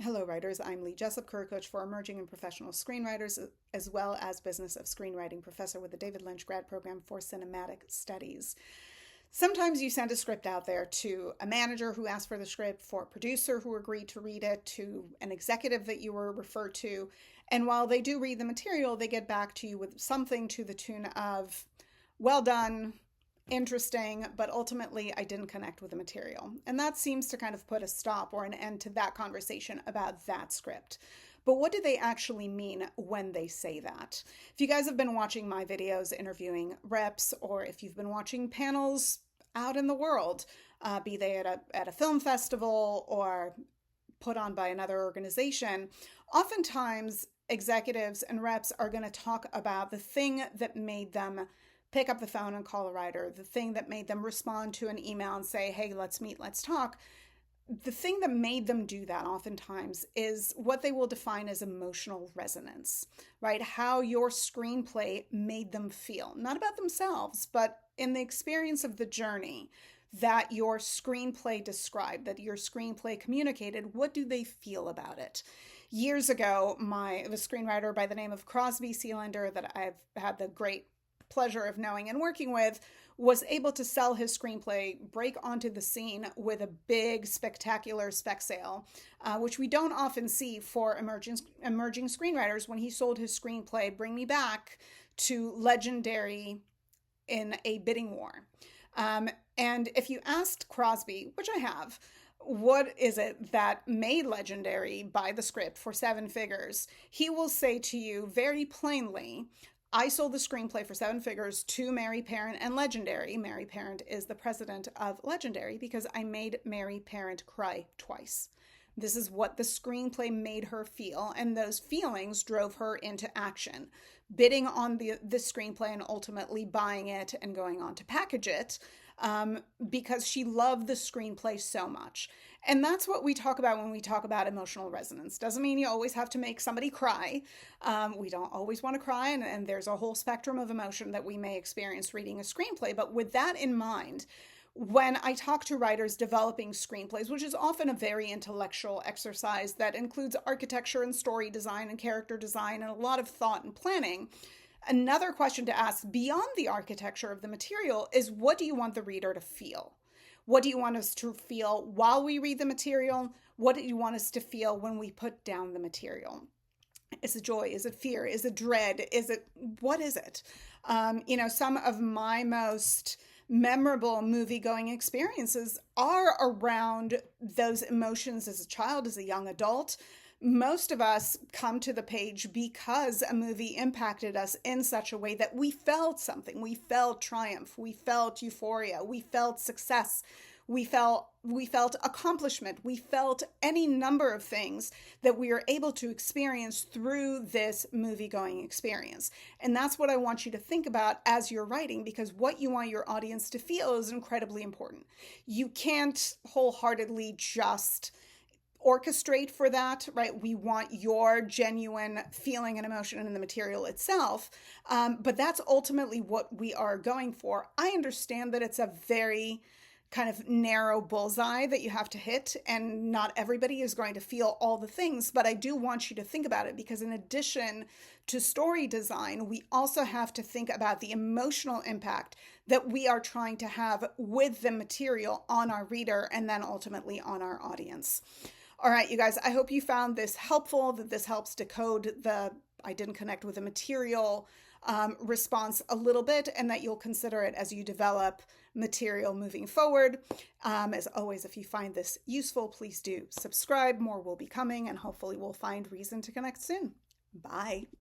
Hello, writers. I'm Lee Jessup, career coach for emerging and professional screenwriters, as well as business of screenwriting professor with the David Lynch grad program for cinematic studies. Sometimes you send a script out there to a manager who asked for the script, for a producer who agreed to read it, to an executive that you were referred to. And while they do read the material, they get back to you with something to the tune of, well done, interesting, but ultimately I didn't connect with the material. And that seems to kind of put a stop or an end to that conversation about that script. But what do they actually mean when they say that? If you guys have been watching my videos interviewing reps, or if you've been watching panels out in the world, be they at a film festival or put on by another organization, oftentimes executives and reps are going to talk about the thing that made them pick up the phone and call a writer, the thing that made them respond to an email and say, hey, let's meet, let's talk. The thing that made them do that oftentimes is what they will define as emotional resonance, right? How your screenplay made them feel, not about themselves, but in the experience of the journey that your screenplay described, that your screenplay communicated. What do they feel about it? Years ago, the screenwriter by the name of Crosby Sealander, that I've had the great pleasure of knowing and working with, was able to sell his screenplay, break onto the scene with a big, spectacular spec sale, which we don't often see for emerging screenwriters. When he sold his screenplay, Bring Me Back, to Legendary in a bidding war. And if you asked Crosby, which I have, what is it that made Legendary buy the script for 7 figures, he will say to you very plainly, I sold the screenplay for 7 figures to Mary Parent and Legendary. Mary Parent is the president of Legendary because I made Mary Parent cry twice. This is what the screenplay made her feel, and those feelings drove her into action, bidding on the screenplay and ultimately buying it and going on to package it because she loved the screenplay so much. And that's what we talk about when we talk about emotional resonance. Doesn't mean you always have to make somebody cry. We don't always want to cry, and there's a whole spectrum of emotion that we may experience reading a screenplay. But with that in mind, when I talk to writers developing screenplays, which is often a very intellectual exercise that includes architecture and story design and character design and a lot of thought and planning, another question to ask beyond the architecture of the material is, what do you want the reader to feel? What do you want us to feel while we read the material? What do you want us to feel when we put down the material? Is it joy? Is it fear? Is it dread? What is it? Some of my most memorable movie-going experiences are around those emotions as a child, as a young adult. Most of us come to the page because a movie impacted us in such a way that we felt something. We felt triumph. We felt euphoria. We felt success. We felt accomplishment. We felt any number of things that we are able to experience through this movie-going experience. And that's what I want you to think about as you're writing, because what you want your audience to feel is incredibly important. You can't wholeheartedly just orchestrate for that, right? We want your genuine feeling and emotion in the material itself, but that's ultimately what we are going for. I understand that it's a very kind of narrow bullseye that you have to hit, and not everybody is going to feel all the things, but I do want you to think about it, because in addition to story design, we also have to think about the emotional impact that we are trying to have with the material on our reader and then ultimately on our audience. All right, you guys, I hope you found this helpful, that this helps decode the I didn't connect with the material response a little bit, and that you'll consider it as you develop material moving forward. As always, if you find this useful, please do subscribe. More will be coming, and hopefully we'll find reason to connect soon. Bye.